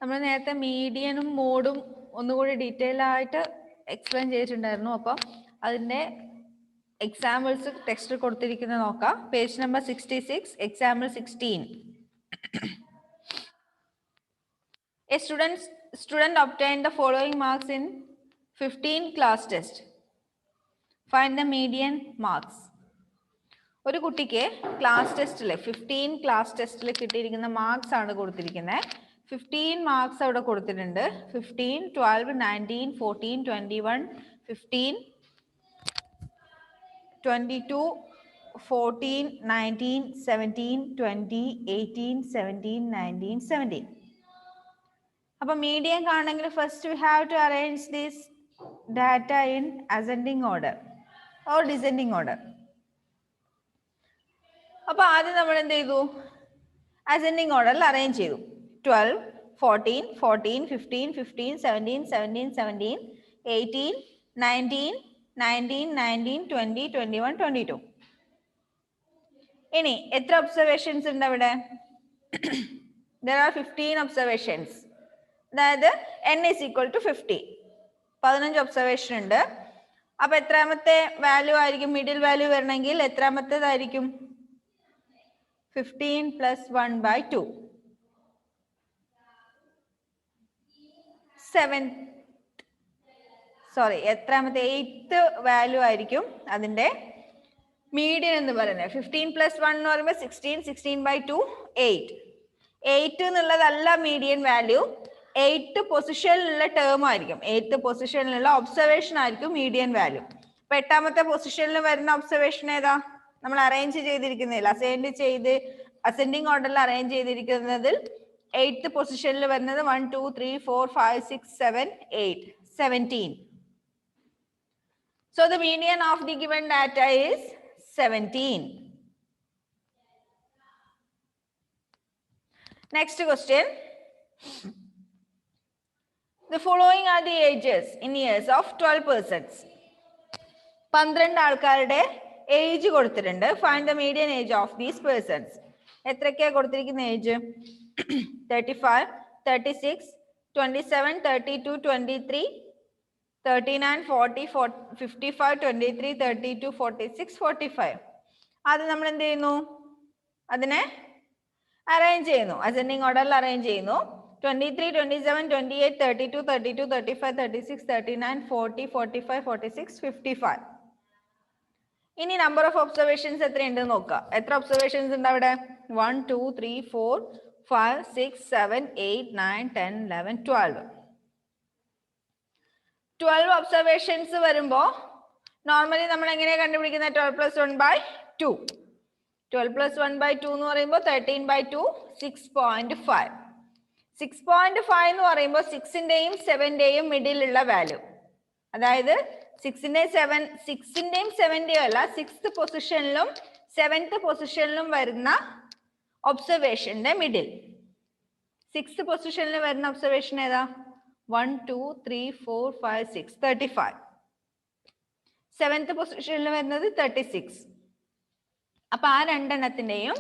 നമ്മൾ നേരത്തെ മീഡിയനും മോഡും ഒന്നുകൂടി ഡീറ്റെയിൽ ആയിട്ട് എക്സ്പ്ലെയിൻ ചെയ്തിട്ടുണ്ടായിരുന്നു. അപ്പം അതിൻ്റെ എക്സാമ്പിൾസ് ടെക്സ്റ്റ് കൊടുത്തിരിക്കുന്നത് നോക്കാം. Page number 66, example 16. A student obtained the following marks in 15 class test. Find the median marks. ഒരു കുട്ടിക്ക് ക്ലാസ് ടെസ്റ്റിൽ 15 ക്ലാസ് ടെസ്റ്റിൽ കിട്ടിയിരിക്കുന്ന മാർക്സ് ആണ് കൊടുത്തിരിക്കുന്നത്. 15 മാർക്സ് അവിടെ കൊടുത്തിട്ടുണ്ട്. 15, 12, 19, 14, 21, 15, 22, 14, 19, 17, 20, 18, 17, 19, 17. അപ്പോൾ മീഡിയൻ കാണണമെങ്കിൽ first we have to arrange this data in ascending order or descending order. അപ്പോൾ ആദ്യം നമ്മൾ എന്ത് ചെയ്തു? അസെൻഡിങ് ഓർഡറിൽ അറേഞ്ച് ചെയ്തു. 12, 14, 14, 15, 15, 17, 17, 17, 18, 19, 19, 19, 20, 21, 22. ഇനി എത്ര ഒബ്സർവേഷൻസ് ഉണ്ട് അവിടെ? There are 15 observations. അതായത് n is equal to 50. 15 observation ഉണ്ട്. അപ്പൊ എത്രാമത്തെ വാല്യൂ ആയിരിക്കും? മിഡിൽ വാല്യൂ വരണമെങ്കിൽ എത്രാമത്തേതായിരിക്കും? 15 plus 1 by 2. 8th വാല്യൂ ആയിരിക്കും അതിന്റെ മീഡിയൻ എന്ന് പറയുന്നത്. 15 plus 1 എന്ന് പറയുമ്പോൾ 16, 16 by 2, 8. 8 എന്നുള്ളതല്ല മീഡിയൻ വാല്യൂ, 8th പൊസിഷനിലുള്ള ടേം ആയിരിക്കും. 8th പൊസിഷനിലുള്ള ഒബ്സർവേഷൻ ആയിരിക്കും മീഡിയൻ വാല്യൂ. അപ്പൊ 8ാമത്തെ പൊസിഷനിൽ വരുന്ന ഒബ്സർവേഷൻ ഏതാ? നമ്മൾ അറേഞ്ച് ചെയ്തിരിക്കുന്നില്ല, അസെൻഡിങ് ഓർഡറിൽ അറേഞ്ച് ചെയ്തിരിക്കുന്നതിൽ 8th പൊസിഷനിൽ വരുന്നത് 1, 2, 3, 4, 5, 6, 7, 8, 17. So the median of the given data is 17. Next question. The following are the ages in years of 12 persons. 12 ആൾക്കാരുടെ ഏജ് കൊടുത്തിട്ടുണ്ട്. Find the median age of these persons. എത്രയ്ക്കാ കൊടുത്തിരിക്കുന്ന age? 35, 36, 27, 32, 23, 39, 40, 55, 23, 32, 46, 45. അത് നമ്മൾ എന്ത് ചെയ്യുന്നു? അതിനെ അറേഞ്ച് ചെയ്യുന്നു, അസെൻഡിങ് ഓർഡറിൽ അറേഞ്ച് ചെയ്യുന്നു. 23, 27, 28, 32, 32, 35, 36, 39, 40, 45, 46, 55. ഇനി നമ്പർ ഓഫ് ഒബ്സർവേഷൻസ് എത്രയുണ്ട് നോക്കുക. എത്ര ഒബ്സർവേഷൻസ് ഉണ്ട് അവിടെ? 1, 2, 3, 4, 5, 6, 7, 8, 9, 10, 11, 12. 12 ഒബ്സർവേഷൻസ് വരുമ്പോൾ നോർമലി നമ്മൾ എങ്ങനെയാണ് കണ്ടുപിടിക്കുന്നത്? 12 plus 1 by 2. 12 plus 1 by 2 എന്ന് പറയുമ്പോൾ 13 by 2, 6.5. 6.5 എന്ന് പറയുമ്പോൾ 6ന്റെയും 7ന്റെയും മിഡിലുള്ള വാല്യൂ. അതായത് 6ന്റെയും 7ന്റെയും അല്ല, 6th പൊസിഷനിലും 7th പൊസിഷനിലും വരുന്ന ഒബ്സർവേഷന്റെ മിഡിൽ. 6th പൊസിഷനിൽ വരുന്ന ഒബ്സർവേഷൻ ഏതാ? 1, 2, 3, 4, 5, 6, 35. 7th പൊസിഷനിൽ വരുന്നത് 36. അപ്പൊ ആ രണ്ടെണ്ണത്തിന്റെയും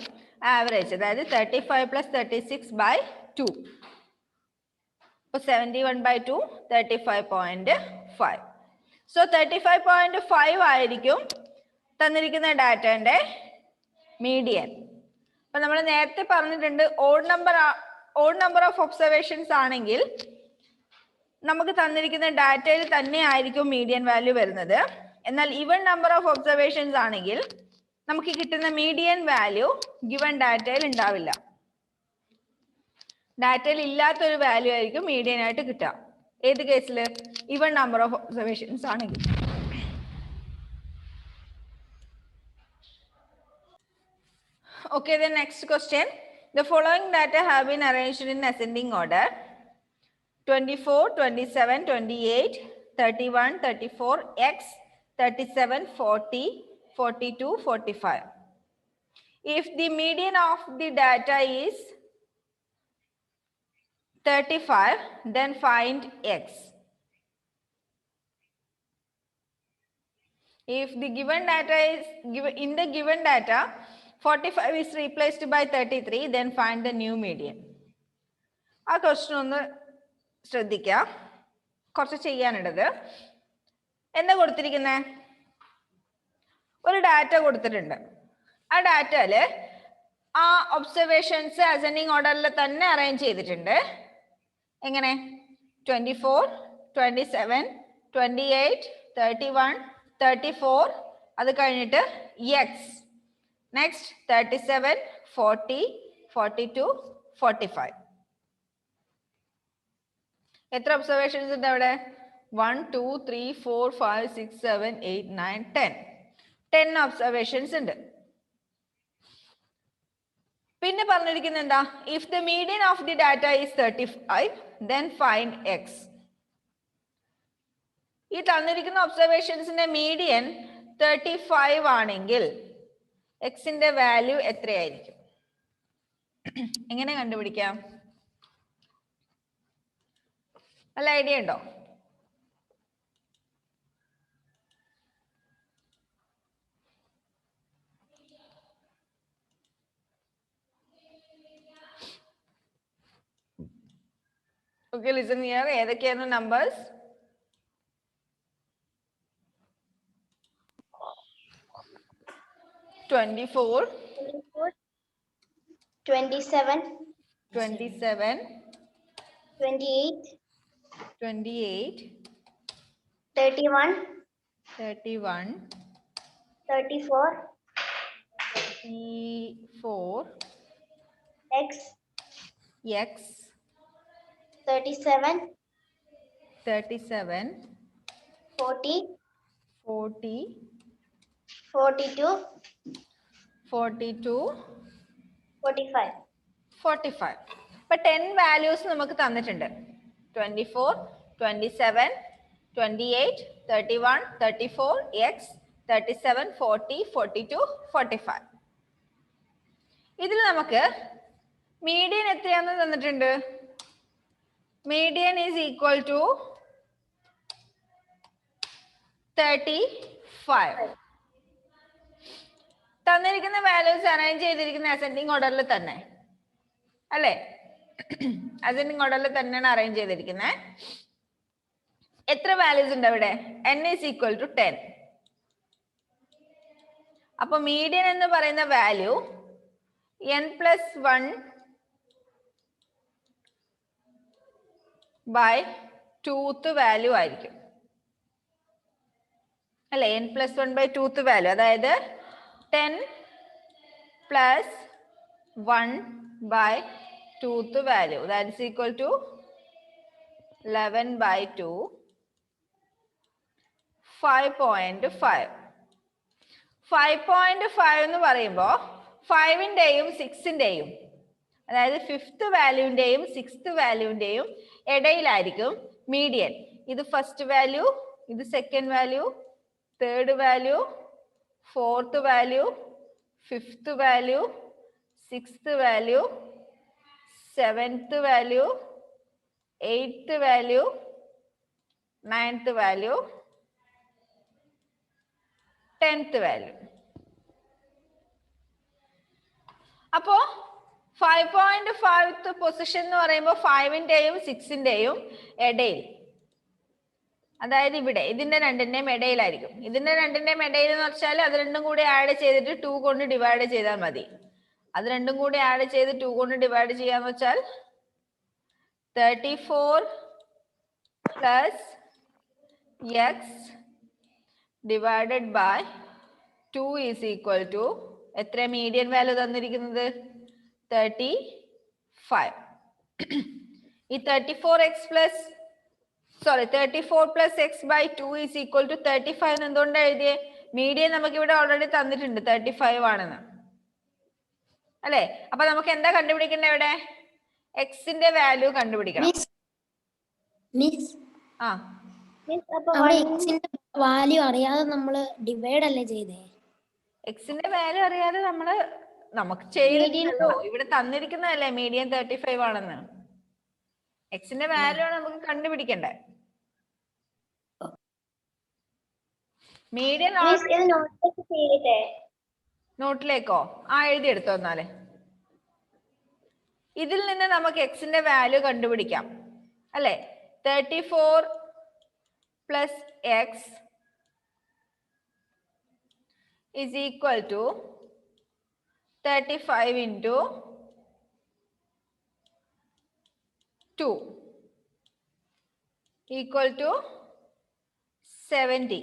ആവറേജ്, അതായത് 35 plus 36 by 2. അപ്പൊ 71 by 2, 35.5. സോ 35.5 ആയിരിക്കും തന്നിരിക്കുന്ന ഡാറ്റന്റെ മീഡിയൻ. അപ്പൊ നമ്മൾ നേരത്തെ പറഞ്ഞിട്ടുണ്ട്, ഓഡ് നമ്പർ ഓഫ് ഒബ്സർവേഷൻസ് ആണെങ്കിൽ നമുക്ക് തന്നിരിക്കുന്ന ഡാറ്റയിൽ തന്നെ ആയിരിക്കും മീഡിയൻ വാല്യൂ വരുന്നത്. എന്നാൽ ഈവൻ നമ്പർ ഓഫ് ഒബ്സർവേഷൻസ് ആണെങ്കിൽ നമുക്ക് കിട്ടുന്ന മീഡിയൻ വാല്യൂ ഗിവൺ ഡാറ്റയിൽ ഉണ്ടാവില്ല. ഡാറ്റയിൽ ഇല്ലാത്തൊരു വാല്യൂ ആയിരിക്കും മീഡിയൻ ആയിട്ട് കിട്ടുക. ഏത് കേസിൽ? ഈവൻ നമ്പർ ഓഫ് ഒബ്സർവേഷൻസ് ആണെങ്കിൽ. Okay, the next question. The following data have been arranged in ascending order: 24, 27, 28, 31, 34, X, 37, 40, 42, 45. If the median of the data is 35, then find X. If the given data is in the given data 45 is replaced by 33, then find the new median. ആ question ഒന്ന് ശ്രദ്ധിക്കാം. കുറച്ച് ചെയ്യാനുള്ളത്. എന്താ കൊടുത്തിരിക്കുന്നേ? ഒരു data കൊടുത്തിട്ടുണ്ട്. ആ ഡാറ്റയില് ആ ഒബ്സർവേഷൻസ് അസെൻഡിങ് ഓർഡറിൽ തന്നെ അറേഞ്ച് ചെയ്തിട്ടുണ്ട്. എങ്ങനെ? 24, 27, 28, 31, 34, അത് കഴിഞ്ഞിട്ട് എക്സ്, നെക്സ്റ്റ് 37, 40, 42, 45. എത്ര ഒബ്സർവേഷൻസ് ഉണ്ട് അവിടെ? 1, 2, 3, 4, 5, 6, 7, 8, 9, 10. 10 ഒബ്സർവേഷൻസ് ഉണ്ട്. പിന്നെ പറഞ്ഞിരിക്കുന്നത് എന്താ? If the median of the data is 35, then find x. ഈ തന്നിരിക്കുന്ന ഒബ്സർവേഷൻസിന്റെ മീഡിയൻ 35 ആണെങ്കിൽ എക്സിന്റെ വാല്യൂ എത്രയായിരിക്കും? എങ്ങനെ കണ്ടുപിടിക്കാം? നല്ല ഐഡിയ ഉണ്ടോ? Okay, listen here. ഏതൊക്കെയാണ് numbers? 24, 27, 27, 28, 28, 31, 31, 34, 34, x, x, 37, 37, 40, 40, 42, 42, 45. 45. ഇപ്പൊ 10 വാല്യൂസ് നമുക്ക് തന്നിട്ടുണ്ട്. 24, 27, 28, 31, 34, x, 37, 40, 42, 45. ഇതിൽ നമുക്ക് മീഡിയൻ എത്രയാണെന്ന് തന്നിട്ടുണ്ട്. Median is equal to 35. തന്നിരിക്കുന്ന വാല്യൂസ് അറേഞ്ച് ചെയ്തിരിക്കുന്ന അസെൻഡിങ് ഓർഡറിൽ തന്നെ അല്ലേ? അസെൻഡിങ് ഓർഡറിൽ തന്നെയാണ് അറേഞ്ച് ചെയ്തിരിക്കുന്നത്. എത്ര വാല്യൂസ് ഉണ്ട് അവിടെ? n is equal to 10. അപ്പൊ മീഡിയൻ എന്ന് പറയുന്ന value n+1 by 2th value ആയിരിക്കും അല്ലെ? n+1 ബൈ 2th വാല്യൂ, അതായത് 10 plus 1 by 2th value, that is equal to 11 by 2, 5.5. 5.5 എന്ന് പറയുമ്പോൾ 5ന്റെയും 6ന്റെയും, അതായത് 5th വാല്യൂന്റെയും 6th വാല്യൂന്റെയും ഇടയിലായിരിക്കും മീഡിയൻ. ഇത് ഫസ്റ്റ് വാല്യൂ, ഇത് second value, third value, fourth value, fifth value, sixth value, seventh value, eighth value, ninth value, 10th value. അപ്പോ 5.5th position എന്ന് പറയുമ്പോൾ 5ന്റെയും 6ന്റെയും ഇടയിൽ, അതായത് ഇവിടെ ഇതിന്റെ രണ്ടിന്റെയും ഇടയിലായിരിക്കും. ഇതിന്റെ രണ്ടിന്റെയും ഇടയിൽ എന്ന് വെച്ചാൽ അത് രണ്ടും കൂടി ആഡ് ചെയ്തിട്ട് 2 കൊണ്ട് ഡിവൈഡ് ചെയ്താൽ മതി. അത് രണ്ടും കൂടി ആഡ് ചെയ്ത് 2 കൊണ്ട് ഡിവൈഡ് ചെയ്യാന്ന് വെച്ചാൽ 34 plus X divided by 2 is equal to എത്ര? മീഡിയൻ വാല്യൂ തന്നിരിക്കുന്നത് 35. ഈ 34 plus x by 2 is equal to 35 എന്ന് എന്തുകൊണ്ടാണ് എഴുതിയേ? മീഡിയൻ നമുക്ക് ഇവിടെ ഓൾറെഡി തന്നിട്ടുണ്ട് 35 ആണെന്ന് അല്ലെ? അപ്പൊ നമുക്ക് എന്താ കണ്ടുപിടിക്കേണ്ടത്? ഇവിടെ എക്സിന്റെ വാല്യൂ കണ്ടുപിടിക്കണം. വാല്യൂ അറിയാതെ നമ്മള് ഡിവൈഡ് അല്ലേ ചെയ്തേ? എക്സിന്റെ വാല്യൂ അറിയാതെ നമുക്ക് ചെയ്തിട്ടുണ്ടല്ലോ. ഇവിടെ തന്നിരിക്കുന്നതല്ലേ മീഡിയൻ 35 ആണെന്ന്. എക്സിന്റെ വാല്യൂ ആണ് നമുക്ക് കണ്ടുപിടിക്കണ്ടേ. മീഡിയൻ നോട്ടിലേക്കോ? എഴുതിയെടുത്തോ എന്നാലേ. ഇതിൽ നിന്ന് നമുക്ക് എക്സിന്റെ വാല്യൂ കണ്ടുപിടിക്കാം അല്ലെ. 34 plus x is equal to 35 into 2 equal to 70.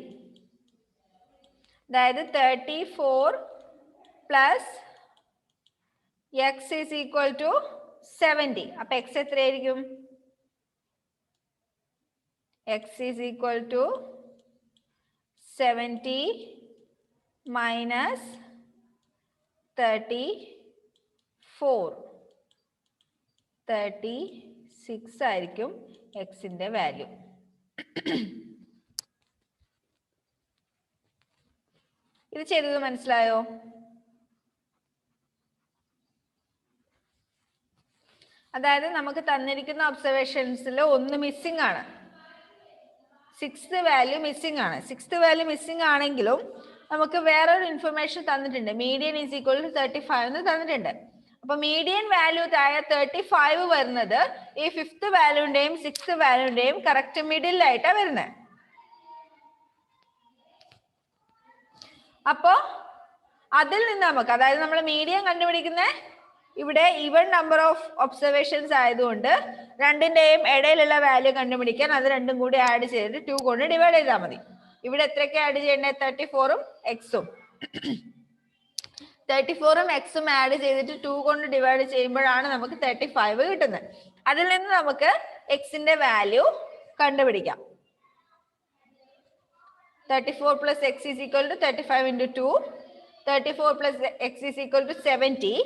അതായത് 34 plus x is equal to 70. അപ്പൊ x എത്രയായിരിക്കും? x is equal to 70 minus 34. 36 ആയിരിക്കും എക്സിന്റെ വാല്യൂ. ഇത് ചെയ്തത് മനസ്സിലായോ? അതായത് നമുക്ക് തന്നിരിക്കുന്ന ഒബ്സർവേഷൻസിൽ ഒന്ന് മിസ്സിംഗ് ആണ്. 6th വാല്യൂ മിസ്സിംഗ് ആണ്. 6th വാല്യൂ മിസ്സിംഗ് ആണെങ്കിലും നമുക്ക് വേറൊരു ഇൻഫർമേഷൻ തന്നിട്ടുണ്ട്. മീഡിയൻ ഈസ് ഈക്വൽ ടു 35 എന്ന് തന്നിട്ടുണ്ട്. അപ്പൊ മീഡിയൻ വാല്യൂ താഴ 35 വരുന്നത് ഈ 5th വാല്യൂന്റെയും 6th വാല്യൂന്റെയും കറക്റ്റ് മിഡിലായിട്ടാണ് വരുന്നത്. അപ്പോ അതിൽ നിന്ന് നമുക്ക്, അതായത് നമ്മൾ മീഡിയൻ കണ്ടുപിടിക്കുന്ന ഇവിടെ ഈവൻ നമ്പർ ഓഫ് ഒബ്സർവേഷൻസ് ആയതുകൊണ്ട് രണ്ടിന്റെയും ഇടയിലുള്ള വാല്യൂ കണ്ടുപിടിക്കാൻ അത് രണ്ടും കൂടി ആഡ് ചെയ്തിട്ട് 2 കൊണ്ട് ഡിവൈഡ് ചെയ്താൽ മതി. ഇവിടെ എത്രയൊക്കെ ആഡ് ചെയ്യേണ്ടത്? 34ഉം എക്സും. 34ഉം എക്സും ആഡ് ചെയ്തിട്ട് 2 കൊണ്ട് ഡിവൈഡ് ചെയ്യുമ്പോഴാണ് നമുക്ക് 35 കിട്ടുന്നത്. അതിൽ നിന്ന് നമുക്ക് എക്സിന്റെ വാല്യൂ കണ്ടുപിടിക്കാം. 34 plus x is equal to 35 into 2. 34 plus x is equal to 70.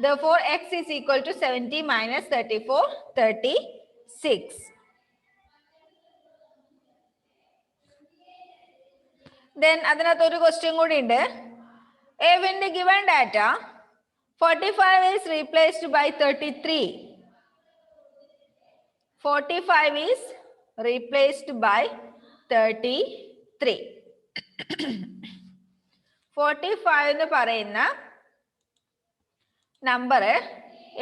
Therefore, x is equal to 70 minus 34, 36. Then, അതിനകത്ത് ഒരു ക്വസ്റ്റ്യൻ കൂടി ഉണ്ട്. If in the given data, 45 is replaced by 33. 45 is replaced by 33. 45 എന്ന് പറയുന്ന number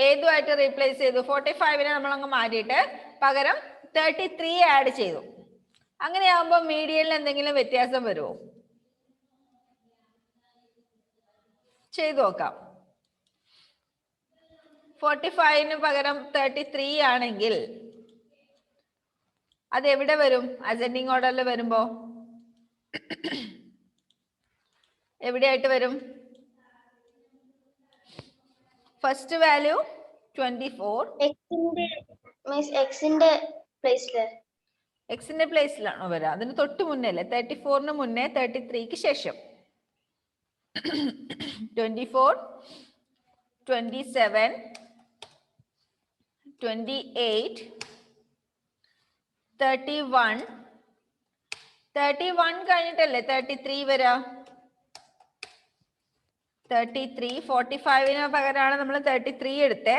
ഏതുമായിട്ട് replace ചെയ്തു? 45നെ നമ്മൾ അങ്ങ് മാറ്റിയിട്ട് പകരം 33 ആഡ് ചെയ്തു. അങ്ങനെയാകുമ്പോൾ മീഡിയനിൽ എന്തെങ്കിലും വ്യത്യാസം വരുമോ? ചെയ്തു നോക്കാം. 45ന് പകരം 33 ആണെങ്കിൽ അത് എവിടെ വരും? അസെൻഡിങ് ഓർഡറിൽ വരുമ്പോ എവിടെയായിട്ട് വരും? First value 24. എക്സിന്റെ പ്ലേസില്, എക്സിന്റെ പ്ലേസിലാണോ വരിക? അതിന് തൊട്ട് മുന്നേ അല്ലേ? 34ന് മുന്നേ 33ക്ക് ശേഷം. 24, 27, 28, 31. 31 കഴിഞ്ഞിട്ടല്ലേ 33 വരാ? 33. 45ന് പകരമാണ് നമ്മൾ 33 എടുത്തേ.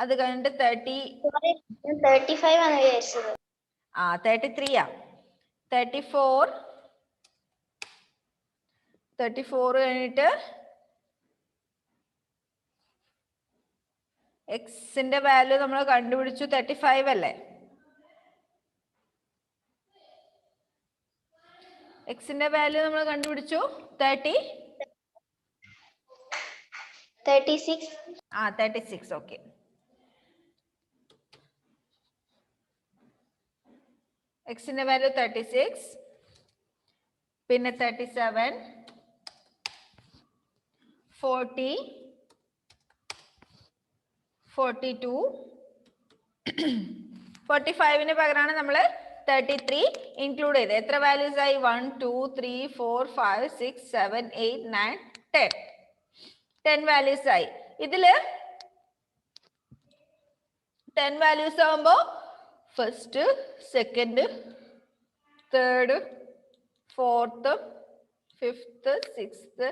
അത് കഴിഞ്ഞിട്ട് 35 ആണ് വിചാരിച്ചത്. 33 ആ. 34 കഴിഞ്ഞിട്ട് എക്സിന്റെ വാല്യൂ നമ്മൾ കണ്ടുപിടിച്ചു 35 അല്ലേ? എക്സിന്റെ വാല്യൂ നമ്മൾ കണ്ടുപിടിച്ചു 36. 36. ഓക്കെ. എക്സിന്റെ വാല്യൂ 36, പിന്നെ 37, 40, 42. 45ന് പകരമാണ് നമ്മൾ 33 ഇൻക്ലൂഡ് ചെയ്ത്. എത്ര വാല്യൂസ് ആയി? 1, 2, 3, 4, 5, 6, 7, 8, 9, 10. 10 വാല്യൂസ് ആയി. ഇതില് 10 വാല്യൂസ് ആവുമ്പോ first, second, third, fourth, fifth, sixth,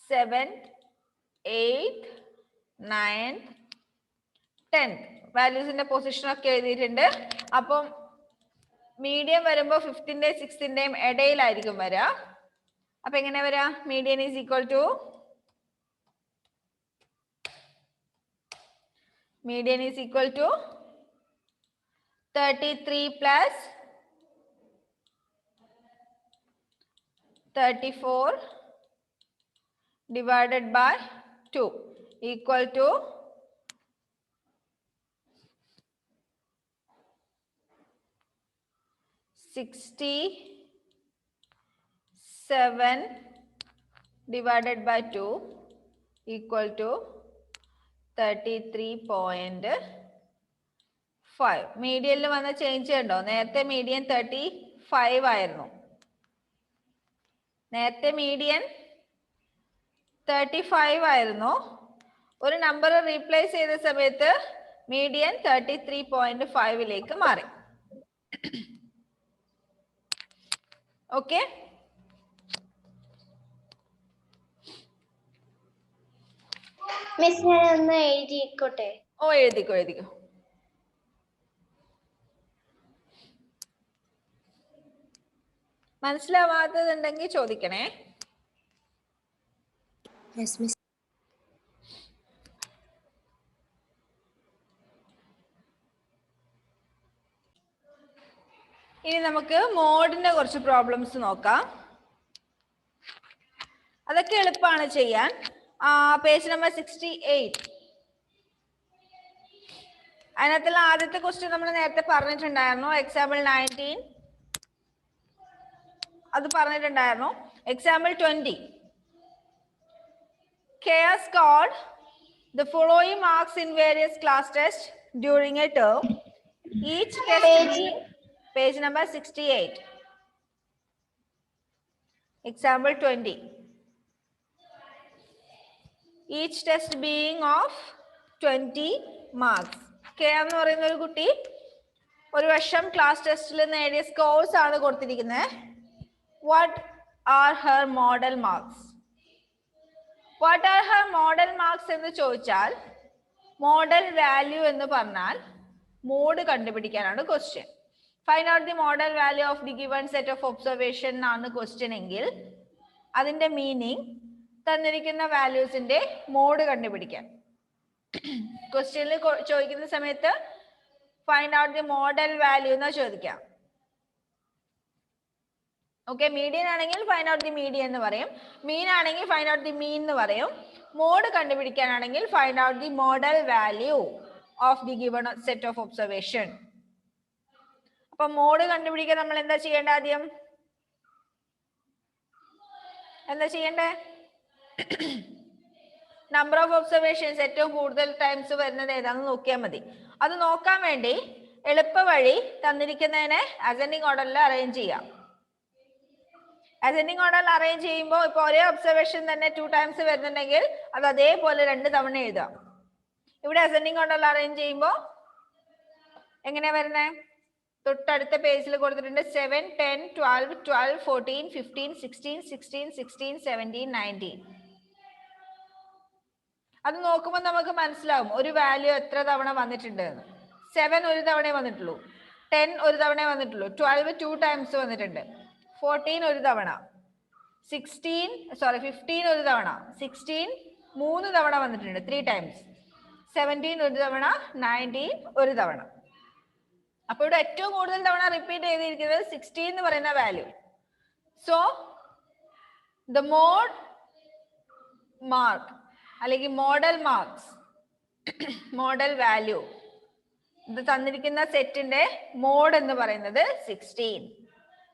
seventh, 8th, 9th, 10th വാല്യൂസിന്റെ പൊസിഷൻ ഒക്കെ എഴുതിയിട്ടുണ്ട്. അപ്പം മീഡിയം വരുമ്പോ 5th-ന്റെയും 6th-ന്റെയും ഇടയിലായിരിക്കും വരിക. അപ്പൊ എങ്ങനെ വരാ? Median is equal to Median is equal to 33 plus 34 divided by 2 equal to 67 divided by 2 equal to 33.5. മീഡിയനിൽ വന്ന ചേഞ്ച് ഉണ്ടോ? നേരത്തെ മീഡിയൻ 35 ആയിരുന്നു. നേരത്തെ മീഡിയൻ 35 ആയിരുന്നു. ഒരു നമ്പർ റീപ്ലേസ് ചെയ്ത സമയത്ത് മീഡിയൻ 33.5ലേക്ക് മാറി. ഓക്കെ, മിസ് ഞാൻ ഒന്ന് എഴുതിക്കോട്ടെ? ഓ എഴുതിക്കോ എഴുതിക്കോ. മനസ്സിലാവാത്തതുണ്ടെങ്കിൽ ചോദിക്കണേ. Yes miss. ഇനി നമുക്ക് മോഡിന്റെ കുറച്ച് പ്രോബ്ലംസ് നോക്കാം. അതൊക്കെ എളുപ്പമാണ് ചെയ്യാൻ. Page number 68. അതിനകത്തുള്ള ആദ്യത്തെ ക്വസ്റ്റ്യൻ നമ്മൾ നേരത്തെ പറഞ്ഞിട്ടുണ്ടായിരുന്നു. എക്സാമ്പിൾ 19 അത് പറഞ്ഞിട്ടുണ്ടായിരുന്നു. Example 20. K scored the following marks in various class tests during a term. Each test being page number 68. Example 20. Each test being of 20 marks. K എന്ന് പറയുന്ന ഒരു കുട്ടി ഒരു വർഷം ക്ലാസ് ടെസ്റ്റിൽ നേടിയ സ്കോർസ് ആണ് കൊടുത്തിരിക്കുന്നത്. What are her model marks? What are her model marks എന്ന് ചോദിച്ചാൽ മോഡൽ വാല്യൂ എന്ന് പറഞ്ഞാൽ മോഡ് കണ്ടുപിടിക്കാനാണ് question. Find out the modal value of the given set of observation ആണ് ക്വസ്റ്റ്യൻ എങ്കിൽ അതിന്റെ മീനിങ് തന്നിരിക്കുന്ന വാല്യൂസിന്റെ മോഡ് കണ്ടുപിടിക്കാൻ. ക്വസ്റ്റ്യനിൽ ചോദിക്കുന്ന സമയത്ത് find out the modal value എന്നാ ചോദിക്കാം. ഓക്കെ, മീഡിയൻ ആണെങ്കിൽ ഫൈൻഡ് ഔട്ട് ദി മീഡിയൻ എന്ന് പറയും. മീൻ ആണെങ്കിൽ ഫൈൻഡ് ഔട്ട് ദി മീൻ എന്ന് പറയും. മോഡ് കണ്ടുപിടിക്കാനാണെങ്കിൽ find out the modal value of the given set of observation. അപ്പൊ മോഡ് കണ്ടുപിടിക്കാൻ നമ്മൾ എന്താ ചെയ്യേണ്ടത്? ആദ്യം എന്താ ചെയ്യണ്ടേ? നമ്പർ ഓഫ് ഒബ്സർവേഷൻസ് ഏറ്റവും കൂടുതൽ ടൈംസ് വരുന്നത് ഏതാണെന്ന് നോക്കിയാൽ മതി. അത് നോക്കാൻ വേണ്ടി എളുപ്പ വഴി തന്നിരിക്കുന്നതിനെ അസെൻഡിങ് ഓർഡറിൽ അറേഞ്ച് ചെയ്യാം. അസെൻഡിങ് ഓർഡറിൽ അറേഞ്ച് ചെയ്യുമ്പോൾ ഇപ്പൊ ഒരേ ഒബ്സർവേഷൻ തന്നെ 2 ടൈംസ് വരുന്നുണ്ടെങ്കിൽ അത് അതേപോലെ 2 തവണ എഴുതാം. ഇവിടെ അസെൻഡിങ് ഓർഡറിൽ അറേഞ്ച് ചെയ്യുമ്പോൾ എങ്ങനെയാ വരുന്നേ? തൊട്ടടുത്ത പേജിൽ കൊടുത്തിട്ടുണ്ട് 7, 10, 12, 12, 14, 15, 16, 16, 16, 17, 19. അത് നോക്കുമ്പോൾ നമുക്ക് മനസ്സിലാവും ഒരു വാല്യൂ എത്ര തവണ വന്നിട്ടുണ്ട് എന്ന്. 7 ഒരു തവണയെ വന്നിട്ടുള്ളൂ, 10 ഒരു തവണയെ വന്നിട്ടുള്ളൂ, 12 2 ടൈംസ് വന്നിട്ടുണ്ട്, 14 ഒരു തവണ, 15 ഒരു തവണ, 16 3 തവണ വന്നിട്ടുണ്ട് 3 ടൈംസ്, 17 ഒരു തവണ, 19 ഒരു തവണ. അപ്പൊ ഇവിടെ ഏറ്റവും കൂടുതൽ തവണ റിപ്പീറ്റ് ചെയ്തിരിക്കുന്നത് 16 എന്ന് പറയുന്ന value. So the mode mark അല്ലെങ്കിൽ മോഡൽ മാർക്സ്, മോഡൽ വാല്യൂ, ഇത് തന്നിരിക്കുന്ന സെറ്റിന്റെ മോഡ് എന്ന് പറയുന്നത് 16.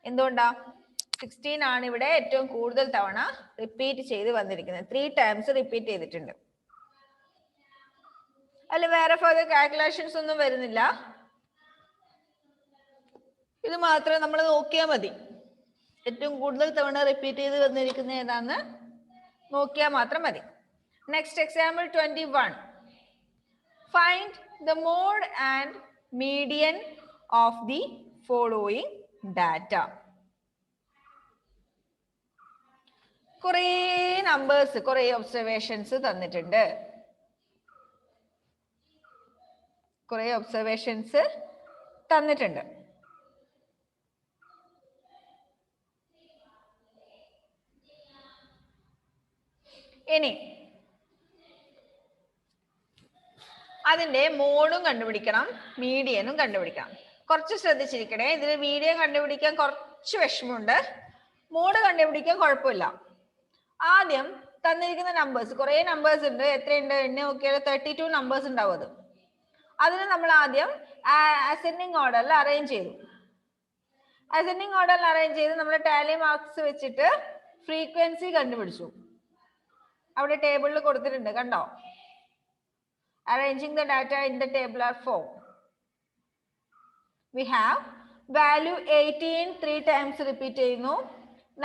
എന്തുകൊണ്ടാ? 16 ആണ് ഇവിടെ ഏറ്റവും കൂടുതൽ തവണ റിപ്പീറ്റ് ചെയ്ത് വന്നിരിക്കുന്നത്. 3 ടൈംസ് റിപ്പീറ്റ് ചെയ്തിട്ടുണ്ട്. അതിൽ വേറെ ഫർദർ കാൽക്കുലേഷൻസ് ഒന്നും വരുന്നില്ല. ഇത് മാത്രം നമ്മൾ നോക്കിയാൽ മതി. ഏറ്റവും കൂടുതൽ തവണ റിപ്പീറ്റ് ചെയ്ത് വന്നിരിക്കുന്ന ഏതാന്ന് നോക്കിയാൽ മാത്രം മതി. Next example 21. Find the mode and median of the following data. കുറേ നമ്പേഴ്സ്, കുറേ ഒബ്സർവേഷൻസ് തന്നിട്ടുണ്ട്. കുറേ ഒബ്സർവേഷൻസ് തന്നിട്ടുണ്ട്. ഇനി അതിന്റെ മോഡും കണ്ടുപിടിക്കണം, മീഡിയനും കണ്ടുപിടിക്കണം. കുറച്ച് ശ്രദ്ധിച്ചിരിക്കണേ, ഇതിൽ മീഡിയൻ കണ്ടുപിടിക്കാൻ കുറച്ച് വിഷമമുണ്ട്, മോഡ് കണ്ടുപിടിക്കാൻ കുഴപ്പമില്ല. ആദ്യം തന്നിരിക്കുന്ന നമ്പേഴ്സ്, കുറെ നമ്പേഴ്സ് ഉണ്ട്, എത്രയുണ്ട് എണ്ണ നോക്കിയാൽ 32 നമ്പേഴ്സ് ഉണ്ടാവും. അതിന് നമ്മൾ ആദ്യം അസെൻഡിങ് ഓർഡറിൽ അറേഞ്ച് ചെയ്തു. അസെൻഡിങ് ഓർഡറിൽ അറേഞ്ച് ചെയ്ത് നമ്മൾ ടാലി മാർക്സ് വെച്ചിട്ട് ഫ്രീക്വൻസി കണ്ടുപിടിച്ചു. അവിടെ ടേബിളിൽ കൊടുത്തിട്ടുണ്ട്, കണ്ടോ? Arranging the data in the tabular form. We have value 18 3 times repeat ചെയ്യുന്നു,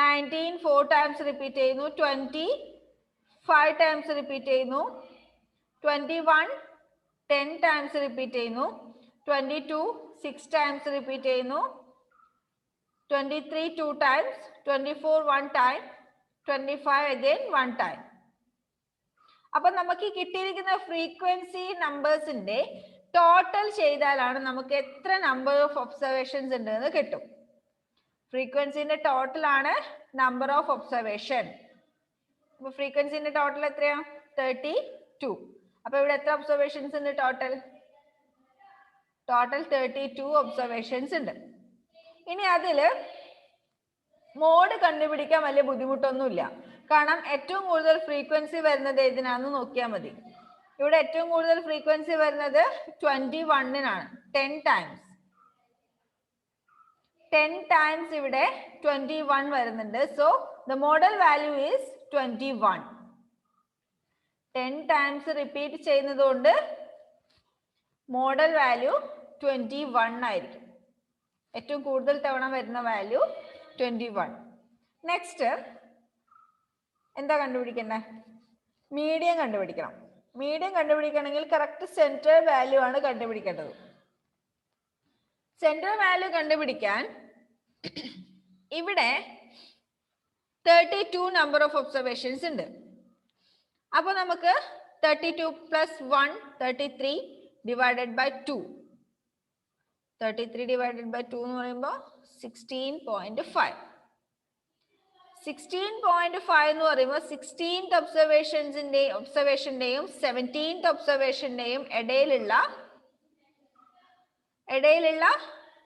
19 4 times repeat ചെയ്യുന്നു, 20 5 times repeat ചെയ്യുന്നു, 21 10 times repeat ചെയ്യുന്നു, 22 6 times repeat ചെയ്യുന്നു, 23 2 times, 24 1 time, 25 again 1 time. അപ്പൊ നമുക്ക് കിട്ടിയിരിക്കുന്ന ഫ്രീക്വൻസി നമ്പേഴ്സിന്റെ ടോട്ടൽ ചെയ്താലാണ് നമുക്ക് എത്ര നമ്പർ ഓഫ് ഒബ്സർവേഷൻസ് ഉണ്ട് എന്ന് കിട്ടും. ഫ്രീക്വൻസിന്റെ ടോട്ടൽ ആണ് നമ്പർ ഓഫ് ഒബ്സർവേഷൻ. അപ്പൊ ഫ്രീക്വൻസിന്റെ ടോട്ടൽ എത്രയാ? 32. അപ്പൊ ഇവിടെ എത്ര ഒബ്സർവേഷൻസ് ഉണ്ട് ടോട്ടൽ? ടോട്ടൽ 32 ഒബ്സർവേഷൻസ് ഉണ്ട്. ഇനി അതില് മോഡ് കണ്ടുപിടിക്കാൻ വലിയ ബുദ്ധിമുട്ടൊന്നുമില്ല. കാരണം ഏറ്റവും കൂടുതൽ ഫ്രീക്വൻസി വരുന്നത് ഏതിനാണെന്ന് നോക്കിയാൽ മതി. ഇവിടെ ഏറ്റവും കൂടുതൽ ഫ്രീക്വൻസി വരുന്നത് 21-നാണ്, 10 ടൈംസ്. 10 ടൈംസ് ഇവിടെ 21 വരുന്നുണ്ട്. So the model value is 21. 10 times repeat ചെയ്യുന്നത് കൊണ്ട് മോഡൽ വാല്യൂ 21 ആയിരിക്കും. ഏറ്റവും കൂടുതൽ തവണ വരുന്ന വാല്യൂ 21. നെക്സ്റ്റ് എന്താ കണ്ടുപിടിക്കേണ്ടത്? മീഡിയൻ കണ്ടുപിടിക്കണം. മീഡിയൻ കണ്ടുപിടിക്കണമെങ്കിൽ കറക്റ്റ് സെൻട്രൽ വാല്യൂ ആണ് കണ്ടുപിടിക്കേണ്ടത്. സെൻട്രൽ വാല്യൂ കണ്ടുപിടിക്കാൻ ഇവിടെ 32 നമ്പർ ഓഫ് ഒബ്സർവേഷൻസ് ഉണ്ട്. അപ്പൊ നമുക്ക് 32 plus 1 33 divided by 2. 33 divided by 2 എന്ന് പറയുമ്പോൾ 16.5. 16.5 എന്ന് പറയുമ്പോൾ 16th ഒബ്സർവേഷന്റെയും 17th ഒബ്സർവേഷന്റെയും ഇടയിലുള്ള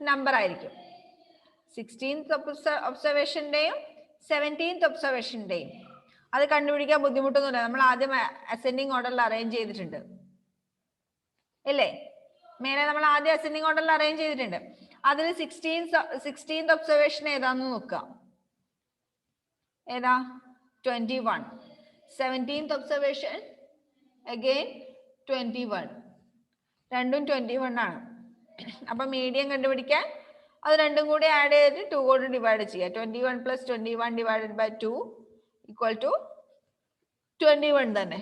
നമ്പർ ആയിരിക്കും. 16th ഒബ്സർവേഷന്റെയും 17th ഒബ്സർവേഷന്റെയും അത് കണ്ടുപിടിക്കാൻ ബുദ്ധിമുട്ടൊന്നുമില്ല. നമ്മൾ ആദ്യം അസെൻഡിങ് ഓർഡറിൽ അറേഞ്ച് ചെയ്തിട്ടുണ്ട് അല്ലേ? മേലെ നമ്മൾ ആദ്യം അസെൻഡിങ് ഓർഡറിൽ അറേഞ്ച് ചെയ്തിട്ടുണ്ട്. അതിൽ 16th ഒബ്സർവേഷൻ ഏതാന്ന് നോക്കാം. ഏതാ? 21. 17th observation again 21. രണ്ടും 21 ആണ്. അപ്പൊ മീഡിയം കണ്ടുപിടിക്കാൻ അത് രണ്ടും കൂടി ആഡ് ചെയ്തിട്ട് 2 കൊണ്ട് ഡിവൈഡ് ചെയ്യുക. 21 plus 21 divided by 2 equal to 21 തന്നെ.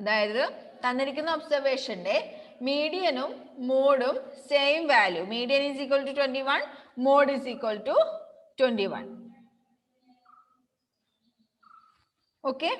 അതായത് തന്നിരിക്കുന്ന ഒബ്സർവേഷന്റെ മീഡിയനും മോഡും same value. Median is equal to 21, mode is equal to 21. Okay?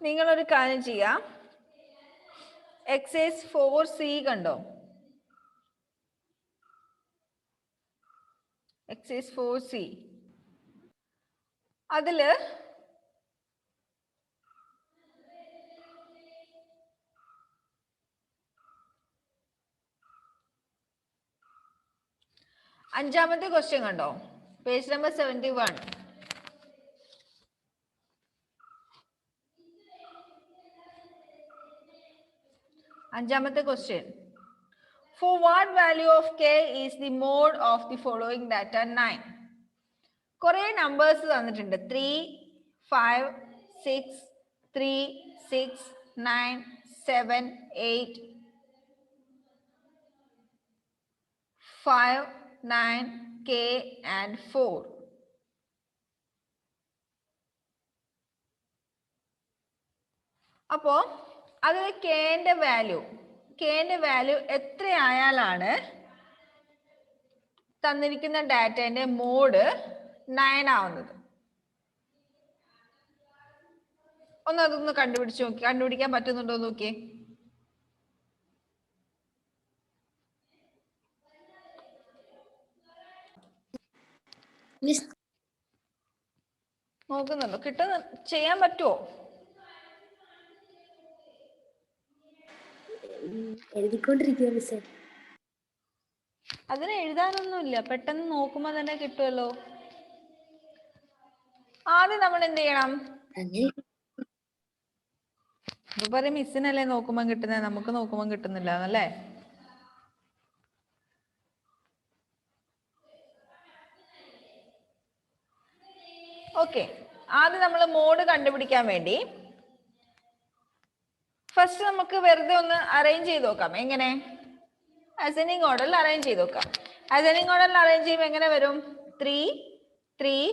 നിങ്ങളൊരു കാര്യം ചെയ്യാം. എക്സൈസ് 4C കണ്ടോ? എക്സൈസ് 4C അതില് അഞ്ചാമത്തെ ക്വസ്റ്റ്യൻ കണ്ടോ? Page number 71. അഞ്ചാമത്തെ question. For what value of k is the mode of the following data 9? കുറെ numbers തന്നിട്ടുണ്ട്. 3 5 6 3 6 9 7 8 5 9 k and 4. അപ്പോ അതിൽ കെന്റെ വാല്യൂ എത്രയായാലാണ് തന്നിരിക്കുന്ന ഡാറ്റേന്റെ മോഡ് 9 ആവുന്നത്? ഒന്ന് അതൊന്ന് കണ്ടുപിടിച്ച് നോക്കി, കണ്ടുപിടിക്കാൻ പറ്റുന്നുണ്ടോ നോക്കിയേ. മിസ് നോക്കുന്നുണ്ടോ? ചെയ്യാൻ പറ്റുമോ? എഴുതിക്കൊണ്ടിരിക്കുക മിസ്സേ. അതിന് എഴുതാനൊന്നുമില്ല, പെട്ടെന്ന് നോക്കുമ്പോ തന്നെ കിട്ടുമല്ലോ. ആദ്യം നമ്മൾ എന്ത് ചെയ്യണം? ഇപ്പൊ പറയും മിസ്സിനല്ലേ നോക്കുമ്പോ കിട്ടുന്നത്, നമുക്ക് നോക്കുമ്പോ കിട്ടുന്നില്ല എന്നല്ലേ. ഓക്കെ, ആദ്യം നമ്മൾ മോഡ് കണ്ടുപിടിക്കാൻ വേണ്ടി ഫസ്റ്റ് നമുക്ക് വെറുതെ ഒന്ന് അറേഞ്ച് ചെയ്ത് നോക്കാം. എങ്ങനെ? അസെൻഡിങ് ഓർഡറിൽ അറേഞ്ച് ചെയ്ത് നോക്കാം. അസെൻഡിങ് ഓർഡറിൽ അറേഞ്ച് ചെയ്യുമ്പോൾ എങ്ങനെ വരും? 3 3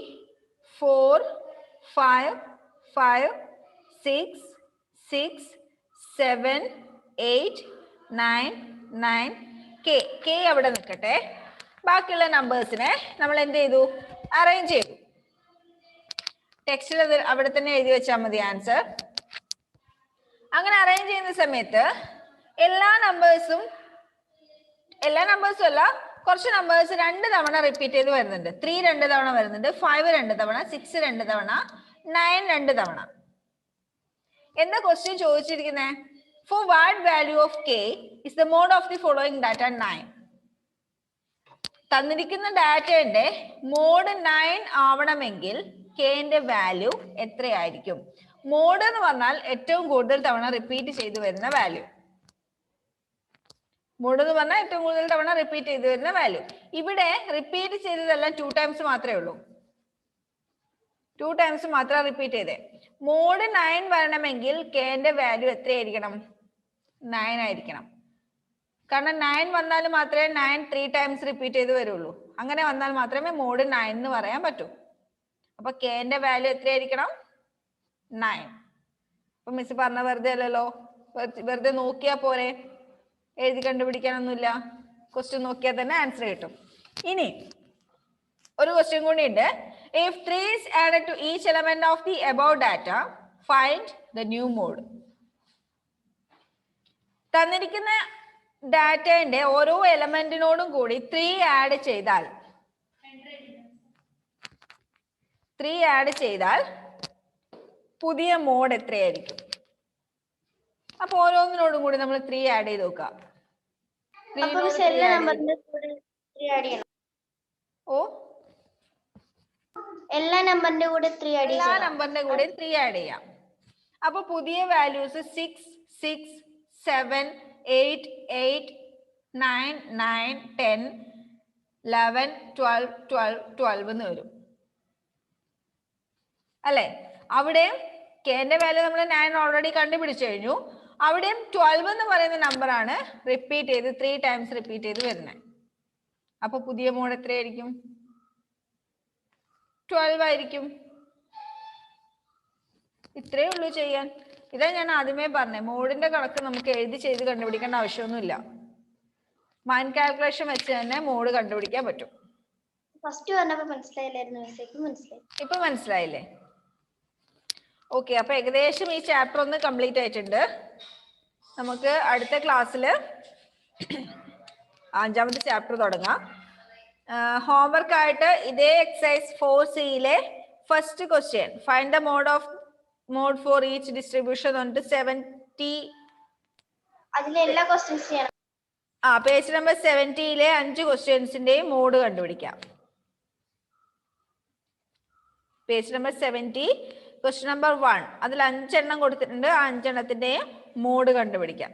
4 5 5 6 6 7 8 9 9 കെ അവിടെ നിൽക്കട്ടെ. ബാക്കിയുള്ള നമ്പേഴ്സിനെ നമ്മൾ എന്ത് ചെയ്തു? അറേഞ്ച് ചെയ്തു. ടെക്സ്റ്റിൽ അത് അവിടെ തന്നെ എഴുതി വെച്ചാൽ മതി ആൻസർ. അങ്ങനെ അറേഞ്ച് ചെയ്യുന്ന സമയത്ത് എല്ലാ നമ്പേഴ്സും അല്ല, കുറച്ച് നമ്പേഴ്സ് 2 തവണ റിപ്പീറ്റ് ചെയ്ത് വരുന്നുണ്ട്. 3 2 തവണ വരുന്നുണ്ട്, 5 2 തവണ, 6 2 തവണ, 9 2 തവണ. എന്താ ക്വസ്റ്റ്യൻ ചോദിച്ചിരിക്കുന്നത്? For what value of K is the mode of the following data 9. തന്നിരിക്കുന്ന ഡാറ്റയുടെ മോഡ് 9 ആവണമെങ്കിൽ കെന്റെ വാല്യൂ എത്രയായിരിക്കും? മോഡ് എന്ന് പറഞ്ഞാൽ ഏറ്റവും കൂടുതൽ തവണ റിപ്പീറ്റ് ചെയ്തു വരുന്ന വാല്യൂ. മോഡ് എന്ന് പറഞ്ഞാൽ ഏറ്റവും കൂടുതൽ തവണ റിപ്പീറ്റ് ചെയ്തു വരുന്ന വാല്യൂ. ഇവിടെ റിപ്പീറ്റ് ചെയ്തതെല്ലാം 2 ടൈംസ് മാത്രമേ ഉള്ളൂ. 2 ടൈംസ് മാത്രം റിപ്പീറ്റ് ചെയ്തേ. മോഡ് 9 വരണമെങ്കിൽ കെന്റെ വാല്യൂ എത്രയായിരിക്കണം? 9 ആയിരിക്കണം. കാരണം 9 വന്നാൽ മാത്രമേ 9 3 ടൈംസ് റിപ്പീറ്റ് ചെയ്ത് വരുള്ളൂ. അങ്ങനെ വന്നാൽ മാത്രമേ മോഡ് 9 എന്ന് പറയാൻ പറ്റൂ. അപ്പൊ കെന്റെ വാല്യൂ എത്രയായിരിക്കണം? 9. അപ്പൊ മിസ് പറഞ്ഞ വെറുതെ അല്ലല്ലോ, വെറുതെ നോക്കിയാ പോരെ, എഴുതി കണ്ടുപിടിക്കാനൊന്നുമില്ല. ക്വസ്റ്റ്യൻ നോക്കിയാൽ തന്നെ ആൻസർ കിട്ടും. ഇനി ഒരു ക്വസ്റ്റ്യൻ കൂടി ഉണ്ട്. If 3 is added to each element of the above data, find the new mode. തന്നിരിക്കുന്ന ഡാറ്റയുടെ ഓരോ എലമെന്റിനോടും കൂടി 3 ആഡ് ചെയ്താൽ പുതിയ മോഡ് എത്രയായിരിക്കും? അപ്പൊ ഓരോന്നിനോടും കൂടി നമ്മൾ 3 ആഡ് ചെയ്ത് നോക്കാം. എല്ലാ നമ്പറിന്റെ കൂടെ 3 ആഡ് ചെയ്യണം. ഓ, എല്ലാ നമ്പറിന്റെ കൂടെ 3 ആഡ് ചെയ്യണം. എല്ലാ നമ്പറിന്റെ കൂടെ 3 ആഡ് ചെയ്യാം. അപ്പൊ പുതിയ വാല്യൂസ് 6 6 7 8 8 9 9 10 11 12 12 12 എന്ന് വരും അല്ലെ. അവിടെയും കെന്റെ വാല്യൂ നമ്മൾ 9 ഓൾറെഡി കണ്ടുപിടിച്ചു കഴിഞ്ഞു. അവിടെയും 12 എന്ന് പറയുന്ന നമ്പർ ആണ് റിപ്പീറ്റ് ചെയ്ത് 3 ടൈംസ് റിപ്പീറ്റ് ചെയ്ത് വരുന്നത്. അപ്പൊ പുതിയ മോഡ് എത്രയായിരിക്കും? 12 ആയിരിക്കും. ഇത്രയേ ഉള്ളൂ ചെയ്യാൻ. ഇതാ ഞാൻ ആദ്യമേ പറഞ്ഞേ, മോഡിന്റെ കണക്ക് നമുക്ക് എഴുതി ചെയ്ത് കണ്ടുപിടിക്കേണ്ട ആവശ്യമൊന്നുമില്ല. മൈൻഡ് കാൽക്കുലേഷൻ വെച്ച് തന്നെ മോഡ് കണ്ടുപിടിക്കാൻ പറ്റും. ഫസ്റ്റ് പറഞ്ഞപ്പോൾ മനസ്സിലായില്ലായിരുന്നു, മനസ്സിലായി. ഇപ്പൊ മനസ്സിലായില്ലേ? ഓക്കെ, അപ്പൊ ഏകദേശം ഈ ചാപ്റ്റർ ഒന്ന് കംപ്ലീറ്റ് ആയിട്ടുണ്ട്. നമുക്ക് അടുത്ത ക്ലാസ്സിൽ 5ാമത്തെ ചാപ്റ്റർ തുടങ്ങാം. ഹോംവർക്ക് ആയിട്ട് ഇതേ exercise 4C first question, find the mode for each distribution എന്നിട്ട് 70 അതിലെ എല്ലാ ക്വസ്റ്റ്യൻസ് ചെയ്യണം. പേജ് നമ്പർ 70 5 ക്വസ്റ്റ്യൻസിന്റെയും മോഡ് കണ്ടുപിടിക്കാം. പേജ് നമ്പർ 70 ക്വസ്റ്റ്യൻ നമ്പർ 1 അതിൽ 5 എണ്ണം കൊടുത്തിട്ടുണ്ട്. ആ 5 എണ്ണത്തിന്റെയും മോഡ് കണ്ടുപിടിക്കാം.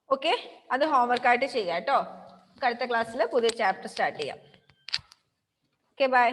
ഓക്കെ, അത് ഹോംവർക്ക് ആയിട്ട് ചെയ്യാം കേട്ടോ. അടുത്ത ക്ലാസ്സിൽ പുതിയ ചാപ്റ്റർ സ്റ്റാർട്ട് ചെയ്യാം. Okay, by.